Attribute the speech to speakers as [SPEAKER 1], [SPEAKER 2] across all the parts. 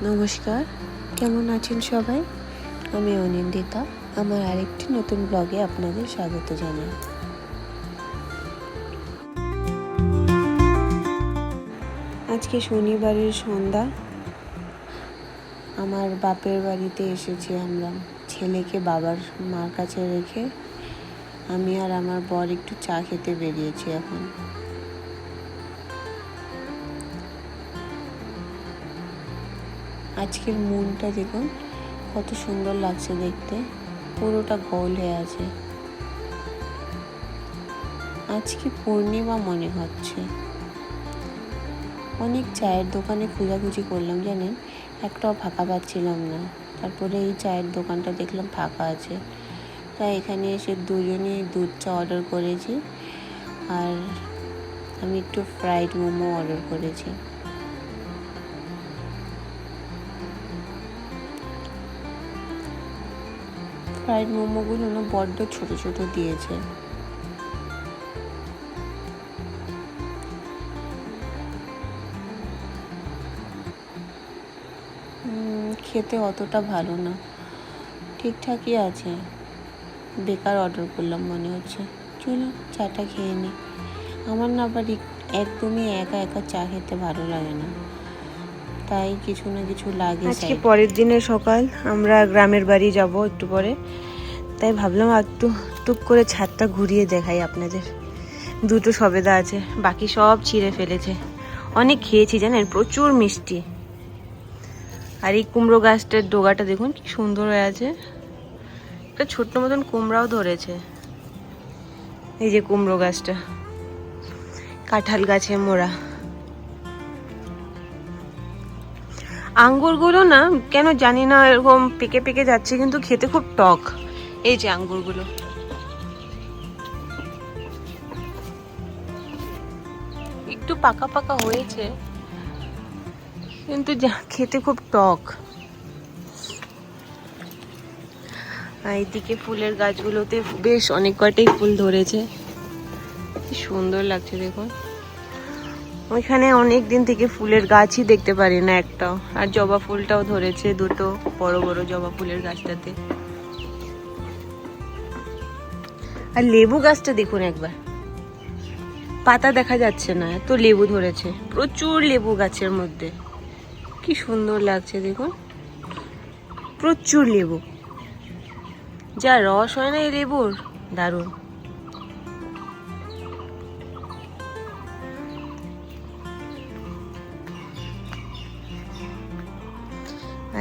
[SPEAKER 1] নমস্কার, কেমন আছেন সবাই? আমি অনিন্দিতা। আমার আরেকটি নতুন ব্লগে আপনাদের স্বাগত জানাই। আজকে শনিবারের সন্ধ্যা। আমার বাপের বাড়িতে এসেছি আমরা। ছেলেকে মার কাছে রেখে আমি আর আমার বর একটু চা খেতে বেরিয়েছি এখন। আজকের মুনটা দেখুন কত সুন্দর লাগছে দেখতে, পুরোটা গোল হয়ে আছে। আজকে পূর্ণিমা মনে হচ্ছে। অনেক চায়ের দোকানে খোঁজাখুঁজি করলাম, জানেন, একটাও ফাঁকা পাচ্ছিলাম না। তারপরে এই চায়ের দোকানটা দেখলাম ফাঁকা আছে, তাই এখানে এসে দুজনেই দুধ চা অর্ডার করেছি, আর আমি একটু ফ্রাইড মোমো অর্ডার করেছি। ফ্রাইড মোমোগুলো না বড্ড ছোট ছোট দিয়েছে। খেতে অতটা ভালো না, ঠিকঠাকই আছে। বেকার অর্ডার করলাম মনে হচ্ছে। চলো চাটা খেয়ে নিই। আমার না আবার একদমই একা একা চা খেতে ভালো লাগে না, তাই কিছু না কিছু লাগে।
[SPEAKER 2] আজকে পরের দিনের সকাল, আমরা গ্রামের বাড়ি যাব একটু পরে, তাই ভাবলাম একটু টুক করে ছাদটা ঘুরিয়ে দেখাই আপনাদের। দুটো সবেদা আছে, বাকি সব ছিঁড়ে ফেলেছে। অনেক খেয়েছি জানেন, প্রচুর মিষ্টি। আর এই কুমড়ো গাছটার ডোগাটা দেখুন কি সুন্দর হয়ে আছে। একটা ছোট্ট মতন কুমড়াও ধরেছে। এই যে কুমড়ো গাছটা কাঁঠাল গাছে মোড়া। আঙ্গুরগুলো না কেন জানি না এরকম পেকে পেকে যাচ্ছে, কিন্তু খেতে খুব টক। এই যে আঙ্গুরগুলো একটু পাকা পাকা হয়েছে, কিন্তু খেতে খুব টক। এইদিকে ফুলের গাছগুলোতে বেশ অনেক কয়টাই ফুল ধরেছে, কি সুন্দর লাগছে দেখুন। ওইখানে অনেক দিন থেকে ফুলের গাছই দেখতে পারি না একটাও। আর জবা ফুলটাও ধরেছে দুটো বড় বড় জবা ফুলের গাছটাতে। আর লেবু গাছটা দেখুন একবার, পাতা দেখা যাচ্ছে না, এত লেবু ধরেছে, প্রচুর লেবু গাছের মধ্যে। কি সুন্দর লাগছে দেখুন, প্রচুর লেবু। যা রস হয় না এই লেবুর, দারুণ।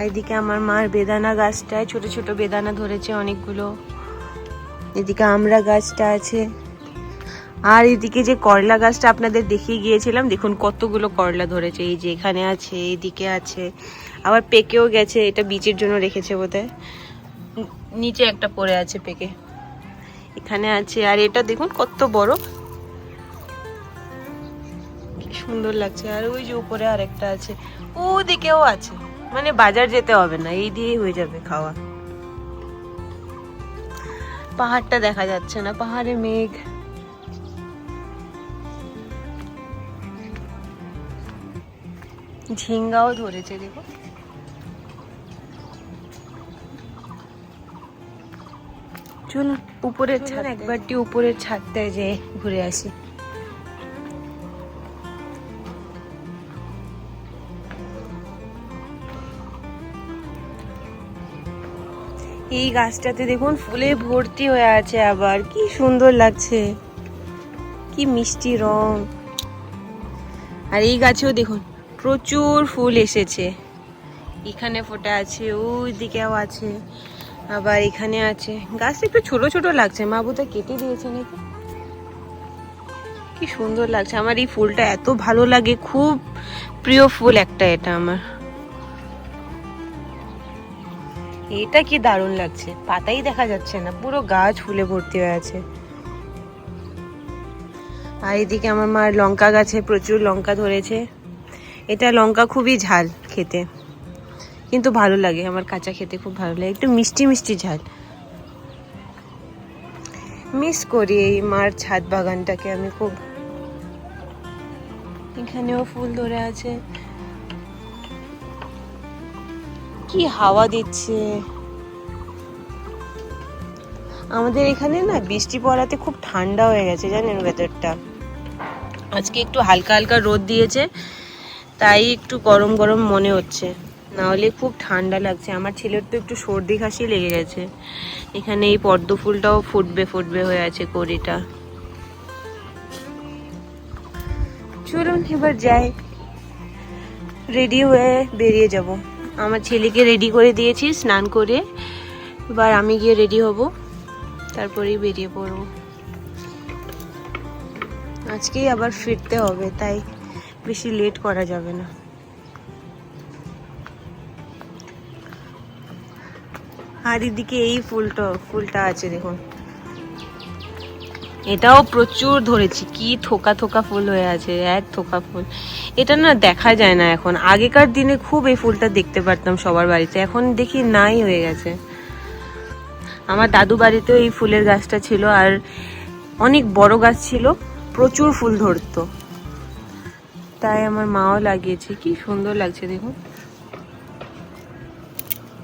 [SPEAKER 2] এদিকে আমার মার বেদানা গাছটায় ছোট ছোট বেদানা ধরেছে অনেকগুলো। এদিকে আমড়া গাছটা আছে। আর এদিকে যে করলা গাছটা আপনাদের দেখিয়ে গিয়েছিলাম, দেখুন কতগুলো করলা ধরেছে। এই যে এখানে আছে, এইদিকে আছে, আবার পেকেও গেছে। এটা বীজের জন্য রেখেছে বোধহয়। নিচে একটা পড়ে আছে পেকে, এখানে আছে। আর এটা দেখুন কত বড়, কি সুন্দর লাগছে। আর ওই যে উপরে আরেকটা আছে, ওদিকেও আছে। মানে বাজার যেতে হবে না, এই দিয়েই হয়ে যাবে খাওয়া। পাহাড়টা দেখা যাচ্ছে না, পাহাড়ে মেঘ। ঝিঙ্গাও ধরেছে দেখো। চলুন উপরের ছাদ, একবারটি উপরের ছাদটায় যে ঘুরে আসি। এই গাছটাতে দেখুন ফুলে ভর্তি হয়ে আছে, আবার কি সুন্দর লাগছে, কি মিষ্টি রং। আর এই গাছেও দেখুন প্রচুর ফুল এসেছে। এখানে ফোটা আছে, ওই দিকেও আছে, আবার এখানে আছে। গাছটা একটু ছোট ছোট লাগছে, মা বোধহয় কেটে দিয়েছে নাকি। কি সুন্দর লাগছে, আমার এই ফুলটা এত ভালো লাগে, খুব প্রিয় ফুল একটা এটা আমার। এটা কি দারুণ লাগছে, পাতাই দেখা যাচ্ছে না, পুরো গাছ ফুলে ভর্তি হয়ে আছে। আর এদিকে আমার মার লঙ্কা গাছে প্রচুর লঙ্কা ধরেছে। এটা লঙ্কা খুবই ঝাল খেতে, কিন্তু ভালো লাগে, আমার কাঁচা খেতে খুব ভালো লাগে, একটু মিষ্টি মিষ্টি ঝাল। মিস করি এই মার ছাদ বাগানটাকে আমি খুব। এখানেও ফুল ধরে আছে। কি হাওয়া দিচ্ছে। আমাদের এখানে না বৃষ্টি পড়াতে খুব ঠান্ডা হয়ে গেছে জানেন ওয়েদারটা। আজকে একটু হালকা হালকা রোদ দিয়েছে, তাই একটু গরম গরম মনে হচ্ছে, না হলে খুব ঠান্ডা লাগছে। আমার ছেলের তো একটু সর্দি কাশি লেগে গেছে। এখানে এই পদ্ম ফুলটাও ফুটবে ফুটবে হয়ে আছে কড়িটা। চলুন এবার যাই, রেডি হয়ে বেরিয়ে যাব। আমার ছেলেকে রেডি করে দিয়েছি স্নান করে, এবার আমি গিয়ে রেডি হব, তারপরেই বেরিয়ে পড়ব। আজকেই আবার ফিরতে হবে, তাই বেশি লেট করা যাবে না। আর এদিকে এই ফুলটা আছে দেখুন, এটাও প্রচুর ধরেছি। কি থোকা থোকা ফুল হয়ে আছে, এক থোকা ফুল। এটা না দেখা যায় না এখন, আগেকার দিনে খুব এই ফুলটা দেখতে পারতাম সবার বাড়িতে, এখন দেখি নাই হয়ে গেছে। আমার দাদু বাড়িতেও এই ফুলের গাছটা ছিল, আর অনেক বড় গাছ ছিল, প্রচুর ফুল ধরতো, তাই আমার মাও লাগিয়েছে। কি সুন্দর লাগছে দেখুন।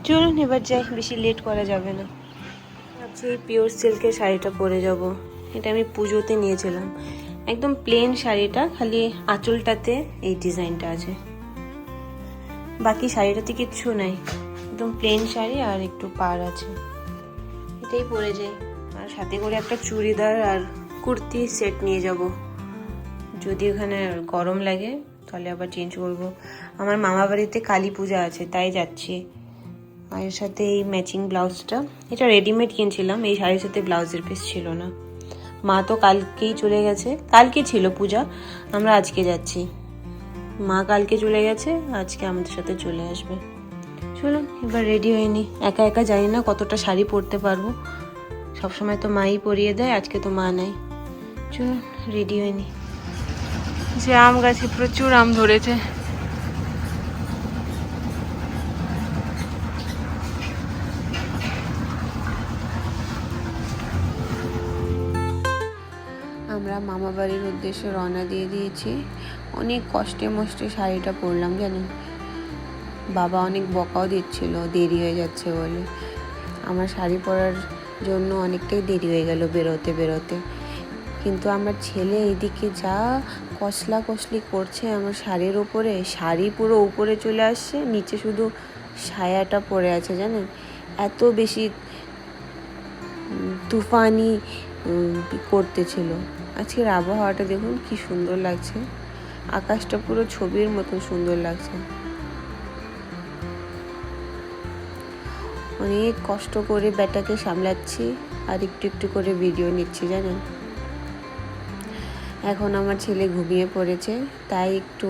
[SPEAKER 2] চলুন এবার যাই, বেশি লেট করা যাবে না। আচ্ছা, এই পিওর সিল্কের শাড়িটা পরে যাব। এটা আমি পুজোতে নিয়েছিলাম, একদম প্লেন শাড়িটা, খালি আঁচলটাতে এই ডিজাইনটা আছে, বাকি শাড়িটাতে কিচ্ছু নাই, একদম প্লেন শাড়ি আর একটু পাড় আছে। এটাই পরে যাই, আর সাথে করে একটা চুড়িদার আর কুর্তি সেট নিয়ে যাব। যদি ওখানে গরম লাগে তাহলে আবার চেঞ্জ করব। আমার মামা বাড়িতে কালী পূজা আছে, তাই যাচ্ছি। আর এর সাথে এই ম্যাচিং ব্লাউজটা, এটা রেডিমেড কিনছিলাম, এই শাড়ির সাথে ব্লাউজের পিস ছিল না। মা তো কালকেই চলে গেছে, কালকে ছিল পূজা, আমরা আজকে যাচ্ছি। মা কালকে চলে গেছে, আজকে আমাদের সাথে চলে আসবে। চলুন এবার রেডি হয়ে নি। একা একা জানি না কতটা শাড়ি পরতে পারবো, সবসময় তো মাই পরিয়ে দেয়, আজকে তো মা নাই। চলুন রেডি হয়ে নি। যে আম গাছে প্রচুর আম ধরেছে।
[SPEAKER 1] আমরা মামা বাড়ির উদ্দেশ্যে রওনা দিয়ে দিয়েছি। অনেক কষ্টে মষ্টে শাড়িটা পরলাম জানেন, বাবা অনেক বকাও দিচ্ছিল দেরি হয়ে যাচ্ছে বলে। আমার শাড়ি পরার জন্য অনেকটাই দেরি হয়ে গেল বেরোতে বেরোতে, কিন্তু আমার ছেলে এইদিকে যা কসলা কসলি করছে আমার শাড়ির উপরে, শাড়ি পুরো উপরে চলে আসছে, নিচে শুধু সায়াটা পরে আছে জানেন। এত বেশি তুফানি করতেছিল। আজকের আবহাওয়াটা দেখুন কি সুন্দর লাগছে, আকাশটা পুরো ছবির মতো সুন্দর লাগছে। অনেক কষ্ট করে ব্যাটাকে সামলাচ্ছি আর একটু একটু করে ভিডিও নিচ্ছি জানেন। এখন আমার ছেলে ঘুমিয়ে পড়েছে, তাই একটু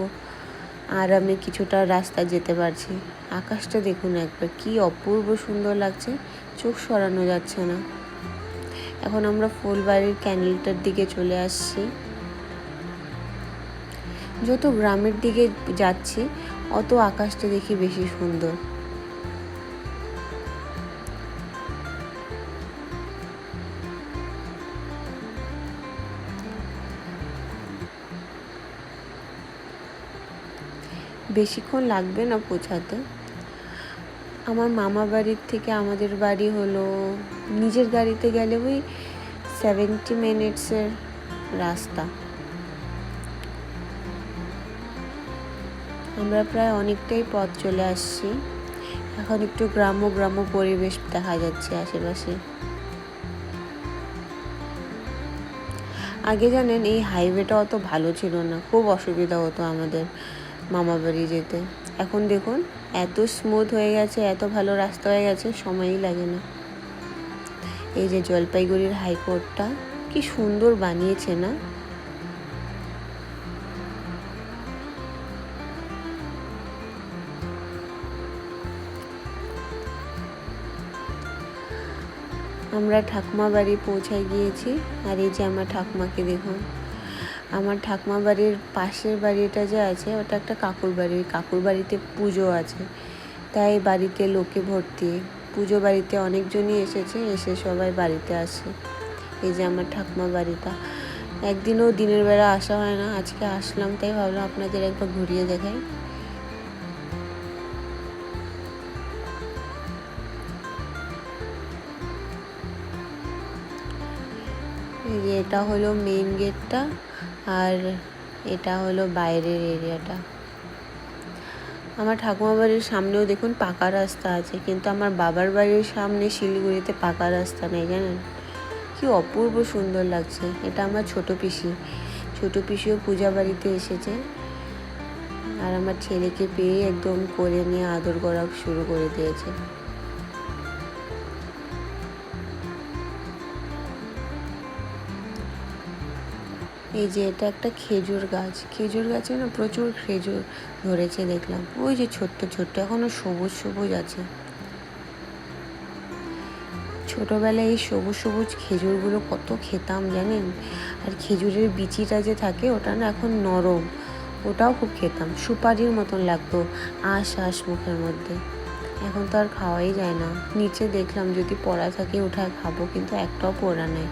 [SPEAKER 1] আরামে কিছুটা রাস্তা যেতে পারছি। আকাশটা দেখুন একবার, কি অপূর্ব সুন্দর লাগছে, চোখ সরানো যাচ্ছে না। এখন আমরা ফুলবাড়ির ক্যান্ডেলটার দিকে চলে আসছি। যত গ্রামের দিকে যাচ্ছি অত আকাশটা দেখি বেশি সুন্দর। বেশিক্ষণ লাগবে না পৌঁছাতে। আমার মামা বাড়ির থেকে আমাদের বাড়ি হলো, নিজের গাড়িতে গেলে ওই 70 মিনিটসের রাস্তা। আমরা প্রায় অনেকটাই পথ চলে আসছি। এখন একটু গ্রাম্য পরিবেশ দেখা যাচ্ছে আশেপাশে। আগে জানেন এই হাইওয়েটা অত ভালো ছিল না, খুব অসুবিধা হতো আমাদের মামা বাড়ি যেতে। এখন দেখুন এত স্মুথ হয়ে গেছে, এত ভালো রাস্তা হয়ে গেছে, সময়ই লাগে না। এই যে জলপাইগুড়ির হাইকোর্টটা কি সুন্দর বানিয়েছে না। আমরা ঠাকুমা বাড়ি পৌঁছায় গিয়েছি, আর এই যে আমার ঠাকুমাকে দেখুন। আমার ঠাকুমা বাড়ির পাশের বাড়িটা যে আছে ওটা একটা কাকুর বাড়ি, ওই কাকুর বাড়িতে পুজো আছে, তাই বাড়িতে লোকে ভর্তি। পুজো বাড়িতে অনেকজনই এসেছে, এসে সবাই বাড়িতে আসে। এই যে আমার ঠাকুমা বাড়িটা, একদিনও দিনের বেলা আসা হয় না, আজকে আসলাম, তাই ভাবলাম আপনাদের একবার ঘুরিয়ে দেখাই। এই যে এটা হলো মেইন গেটটা, আর এটা হলো বাইরের এরিয়াটা। আমার ঠাকুমা বাড়ির সামনেও দেখুন পাকা রাস্তা আছে, কিন্তু আমার বাবার বাড়ির সামনে শিলিগুড়িতে পাকা রাস্তা নেই, জানেন? কি অপূর্ব সুন্দর লাগছে। এটা আমার ছোট পিসিও পূজা বাড়িতে এসেছে, আর আমার ছেলেকে পেয়ে একদম কোলে নিয়ে আদর করা শুরু করে দিয়েছে। এই যে এটা একটা খেজুর গাছে না প্রচুর খেজুর ধরেছে দেখলাম। ওই যে ছোট্ট এখনো সবুজ আছে। ছোটবেলায় এই সবুজ খেজুরগুলো কত খেতাম জানেন। আর খেজুরের বিচিটা যে থাকে ওটা না এখন নরম, ওটাও খুব খেতাম, সুপারির মতন লাগতো আশ মুখের মধ্যে। এখন তো আর খাওয়াই যায় না। নিচে দেখলাম যদি পড়া থাকে ওঠায় খাবো, কিন্তু একটাও পড়া নেই।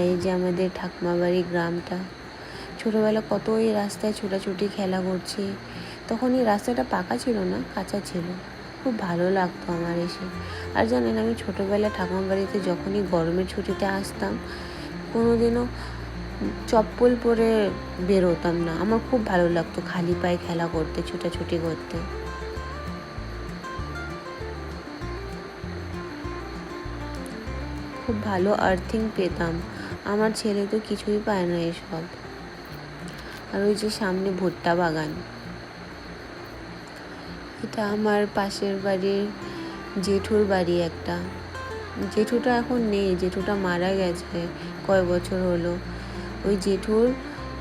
[SPEAKER 1] এই যে আমাদের ঠাকুমা বাড়ি গ্রামটা। ছোটোবেলা কত এই রাস্তায় ছোটাছুটি খেলা করছি। তখন এই রাস্তাটা পাকা ছিল না, কাঁচা ছিল। খুব ভালো লাগতো আমার এসে। আর জানেন, আমি ছোটোবেলা ঠাকুমা বাড়িতে যখনই গরমের ছুটিতে আসতাম, কোনোদিনও চপ্পল পরে বেরোতাম না। আমার খুব ভালো লাগতো খালি পায়ে খেলা করতে, ছোটাছুটি করতে। খুব ভালো আর্থিং পেতাম। আমার ছেলে তো কিছুই পায় না এসব। আর ওই যে সামনে ভুট্টা বাগান, এটা আমার পাশের বাড়ির জেঠুর বাড়ি একটা। জেঠুটা এখন নেই, জেঠুটা মারা গেছে কয়েক বছর হলো। ওই জেঠুর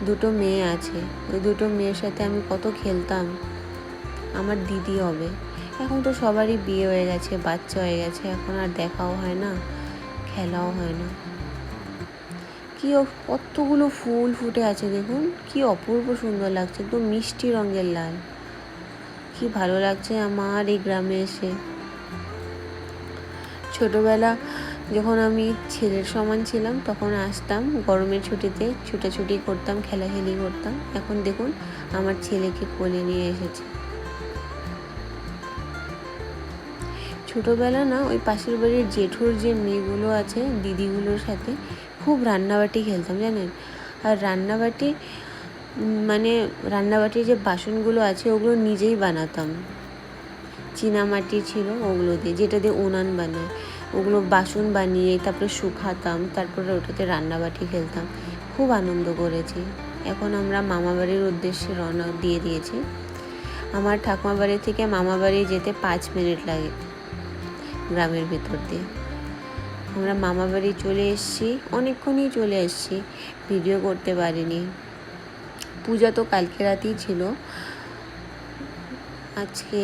[SPEAKER 1] দুটো মেয়ে আছে, ওই দুটো মেয়ের সাথে আমি কত খেলতাম। আমার দিদি হবে। এখন তো সবারই বিয়ে হয়ে গেছে, বাচ্চা হয়ে গেছে, এখন আর দেখাও হয় না, খেলাও হয় না। কতগুলো ফুল ফুটে আছে দেখুন, কি অপূর্ব সুন্দর লাগছে, একদম মিষ্টি রঙের লাল। কি ভালো লাগছে আমার এই গ্রামে এসে। ছোটবেলা যখন আমি ছেলের সমান ছিলাম তখন আসতাম গরমের ছুটিতে, ছুটাছুটি করতাম, খেলাখেলি করতাম। এখন দেখুন আমার ছেলেকে কোলে নিয়ে এসেছে। ছোটোবেলা না ওই পাশের বাড়ির জেঠুর যে মেয়েগুলো আছে, দিদিগুলোর সাথে খুব রান্নাবাটি খেলতাম জানেন। আর রান্নাবাটির যে বাসনগুলো আছে ওগুলো নিজেই বানাতাম। চীনামাটি ছিল ওগুলো দিয়ে, যেটা দিয়ে উনান বানায়, ওগুলো বাসন বানিয়ে তারপরে শুকাতাম, তারপরে ওটাতে রান্নাবাটি খেলতাম। খুব আনন্দ করেছি। এখন আমরা মামা বাড়ির উদ্দেশ্যে রওনা দিয়ে দিয়েছি। আমার ঠাকুমা বাড়ি থেকে মামা বাড়ি যেতে 5 মিনিট লাগে গ্রামের ভিতর দিয়ে। আমরা মামা বাড়ি চলে এসেছি, অনেকক্ষণই চলে এসেছি, ভিডিও করতে পারিনি। পূজা তো কালকে রাতেই ছিল। আজকে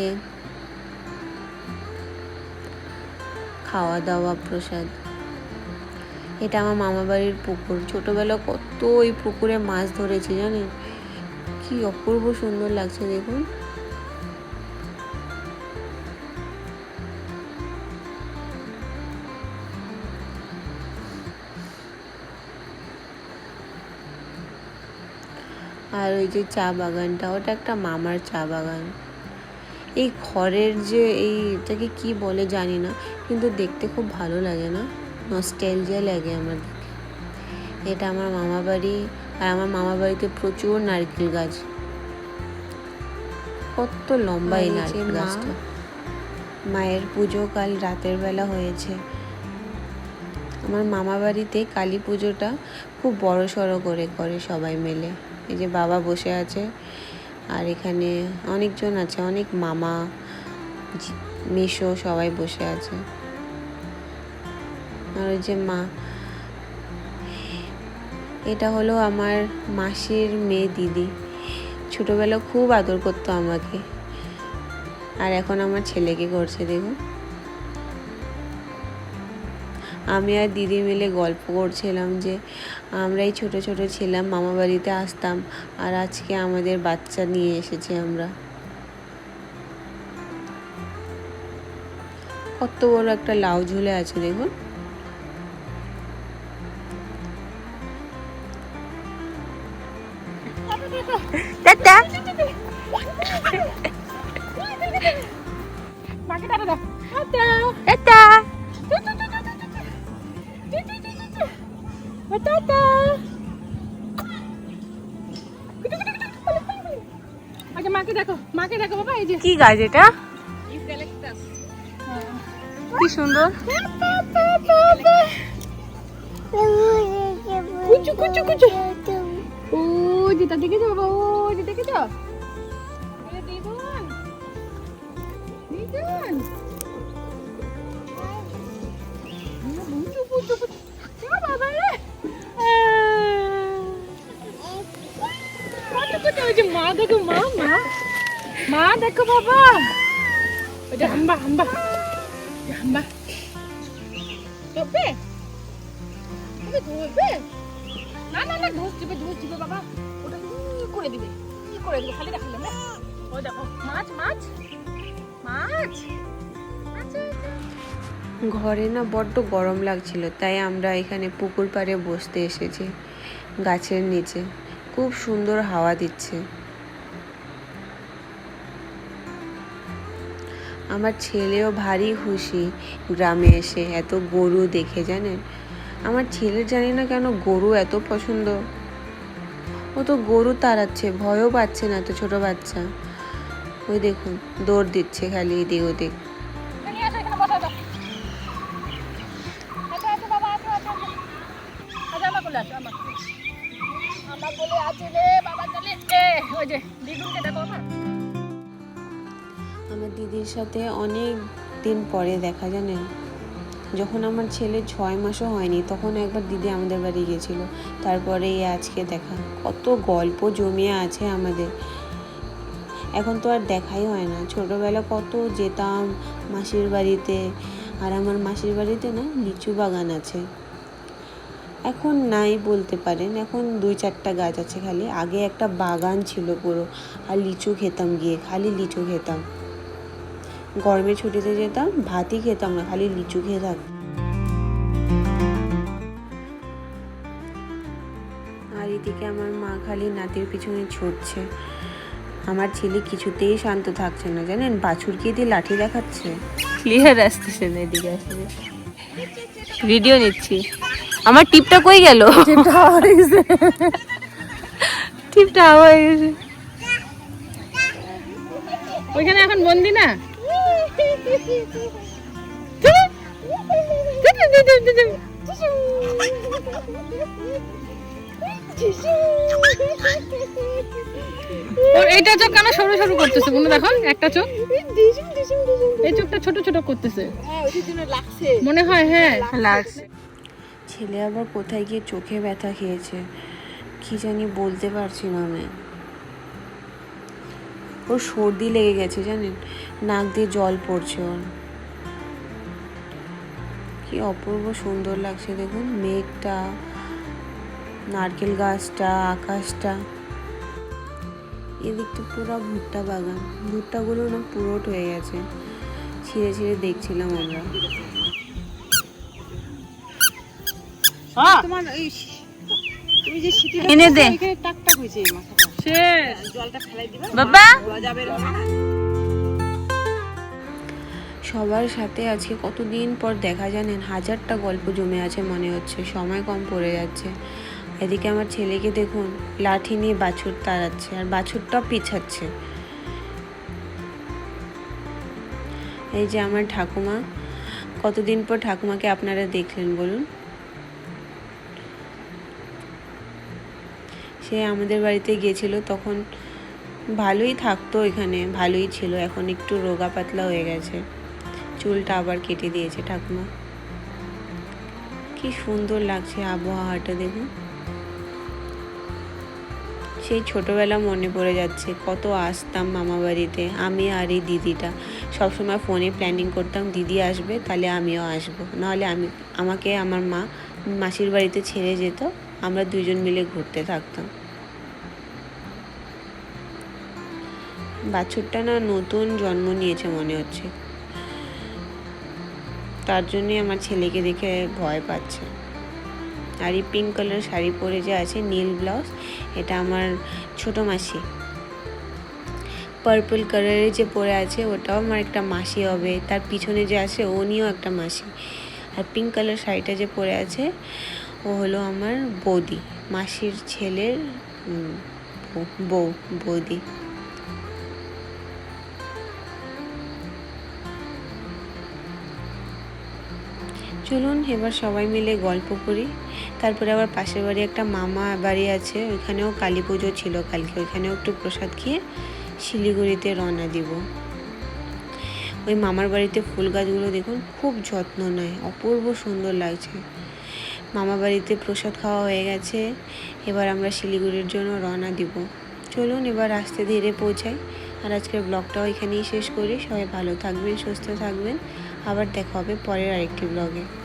[SPEAKER 1] খাওয়া দাওয়া, প্রসাদ। এটা আমার মামা বাড়ির পুকুর। ছোটবেলা কত ওই পুকুরে মাছ ধরেছি জানেন, কি অপূর্ব সুন্দর লাগছে দেখুন। আর ওই যে চা বাগানটা, ওটা একটা মামার চা বাগান। এই খড়ের যে এটাকে কি বলে জানি না, কিন্তু দেখতে খুব ভালো লাগে না, নস্টালজিয়া লাগে আমার দেখে। এটা আমার মামা বাড়ি। আর আমার মামা বাড়িতে প্রচুর নারকেল গাছ, কত লম্বা এই নারকেল গাছটা। মায়ের পুজো কাল রাতের বেলা হয়েছে। আমার মামা বাড়িতে কালী পুজোটা খুব বড় সড়ো করে সবাই মিলে। এই যে বাবা বসে আছে, আর এখানে অনেকজন আছে, অনেক মামা মেশো সবাই বসে আছে। আর ওই যে মা, এটা হলো আমার মাসির মেয়ে দিদি। ছোটবেলা খুব আদর করতো আমাকে, আর এখন আমার ছেলেকে করছে দেখুন। আমি আর দিদি মিলে গল্প করছিলাম যে আমরাই ছোট ছিলাম, মামা বাড়িতে আসতাম, আর আজকে আমাদের বাচ্চা নিয়ে এসেছি আমরা। কত বড় একটা লাউ ঝুলে আছে দেখুন। টাটা। টাটা।
[SPEAKER 2] কি গাছ এটা? কি সুন্দর।
[SPEAKER 3] কুচু কুচু কুচু ও যেটা দেখেছো বাবা, ও যে দেখেছো দিদুন দিদুন কুচু কুচু কুচু বাবা রে কুচু কুচু। ওই যে মা দেখো, মা মা মা দেখো বাবা, ওই যে হাম্বা হাম্বা হাম্বা ধরবে ধরবে। না না না, ধোস দিবে বাবা, ওটা কি করে দিবে খালি রাখলে না। ও দেখো মাছ মাছ মাছ। আচ্ছা
[SPEAKER 1] ঘরে না বড্ড গরম লাগছিল, তাই আমরা এখানে পুকুর পাড়ে বসতে এসেছি গাছের নিচে। খুব সুন্দর হাওয়া দিচ্ছে। আমার ছেলেও ভারী খুশি গ্রামে এসে এত গরু দেখে, জানেন। আমার ছেলের জানি না কেন গরু এত পছন্দ। ও তো গরু তাড়াচ্ছে, ভয়ও পাচ্ছে না, তো ছোট বাচ্চা। ওই দেখুন দৌড় দিচ্ছে খালি এদিক ওদিক। আমার দিদির সাথে অনেক দিন পরে দেখা, জানেন। যখন আমার ছেলে 6 মাসও হয়নি তখন একবার দিদি আমাদের বাড়ি গেছিল, তারপরে এই আজকে দেখা। কত গল্প জমিয়ে আছে আমাদের, এখন তো আর দেখাই হয় না। ছোটবেলা কত যেতাম মাসির বাড়িতে, আর আমার মাসির বাড়িতে না লিচু বাগান আছে। এখন নাই বলতে পারেন, এখন 2-4টা গাছ আছে খালি। আগে একটা বাগান ছিল পুরো, আর লিচু খেতাম গিয়ে, খালি লিচু খেতাম। গরমে ছুটিতে যেতাম, ভাতই খেতাম না, খালি লিচু খেয়ে থাকতাম। আর এদিকে আমার মা খালি নাতির পিছনে ছুটছে। আমার ছেলে কিছুতেই শান্ত থাকছে না, জানেন। বাছুরকে দিয়ে লাঠি দেখাচ্ছে।
[SPEAKER 2] ক্লিয়ার আসতেছে না, এদিকে আসছে। ভিডিও নিচ্ছি। আমার টিপটা কই গেল? টিপটা হাওয়া হয়ে গেছে।
[SPEAKER 3] ওইখানে এখন বন্দি না। এইটা চোখ কেন সরু সরু করতেছে মনে দেখো, একটা চোখ এই চোখটা ছোট ছোট করতেছে মনে হয়। হ্যাঁ
[SPEAKER 2] লাগছে।
[SPEAKER 1] ছেলে আবার কোথায় গিয়ে চোখে ব্যথা খেয়েছে কি জানি, বলতে পারছি না আমি। ওর সর্দি লেগে গেছে, জানেন। নাক দিয়ে জল পড়ছে ওর। কি অপূর্ব সুন্দর লাগছে দেখুন, মেঘটা, নারকেল গাছটা, আকাশটা। এদিকটা পুরো ভুট্টা বাগান। ভুট্টাগুলো না পুরোট হয়ে গেছে, ছিঁড়ে ছিঁড়ে দেখছিলাম আমরা।
[SPEAKER 2] এনে দে বাবা।
[SPEAKER 1] সবার সাথে আজকে কতদিন পর দেখা, জানেন। 1000টা গল্প জমে আছে মনে হচ্ছে, সময় কম পড়ে যাচ্ছে। এদিকে আমার ছেলেকে দেখুন লাঠি নিয়ে বাছুর তাড়াচ্ছে, আর বাছুরটাও পিছাচ্ছে। এই যে আমার ঠাকুমা, কতদিন পর ঠাকুমাকে আপনারা দেখলেন বলুন। সে আমাদের বাড়িতে গিয়েছিল, তখন ভালোই থাকতো এখানে, ভালোই ছিল। এখন একটু রোগা পাতলা হয়ে গেছে, চুলটা আবার কেটে দিয়েছে ঠাকুমা। কি সুন্দর লাগছে আবহাওয়াটা দেখুন। সেই ছোটবেলা মনে পড়ে যাচ্ছে, কত আসতাম মামা বাড়িতে আমি আর এই দিদিটা। সবসময় ফোনে প্ল্যানিং করতাম দিদি আসবে তাহলে আমিও আসবো, নাহলে আমাকে আমার মা মাসির বাড়িতে ছেড়ে যেত, আমরা দুজন মিলে ঘুরতে থাকতাম। বাছুরটা না নতুন জন্ম নিয়েছে মনে হচ্ছে, তার জন্যই আমার ছেলেকে দেখে ভয় পাচ্ছে। আর এই পিঙ্ক কালার শাড়ি পরে যে আছে, নীল ব্লাউজ, এটা আমার ছোট মাসি। পার্পল কালারের যে পরে আছে ওটাও আমার একটা মাসি হবে। তার পিছনে যে আছে উনিও একটা মাসি। আর পিঙ্ক কালার শাড়িটা যে পরে আছে ও হলো আমার বৌদি, মাসির ছেলের বৌদি। চলুন এবার সবাই মিলে গল্প করি। তারপরে আবার পাশের বাড়ি একটা মামা বাড়ি আছে, ওইখানেও কালী পুজো ছিল কালকে, ওইখানেও একটু প্রসাদ খেয়ে শিলিগুড়িতে রওনা দিব। ওই মামার বাড়িতে ফুল গাছগুলো দেখুন খুব যত্ন নেয়, অপূর্ব সুন্দর লাগছে। মামা বাড়িতে প্রসাদ খাওয়া হয়ে গেছে, এবার আমরা শিলিগুড়ির জন্য রওনা দিব। চলুন এবার আস্তে ধীরে পৌঁছাই। আর আজকের ব্লগটাও এখানেই শেষ করি। সবাই ভালো থাকবেন, সুস্থ থাকবেন। আবার দেখা হবে পরের আরেকটি ব্লগে।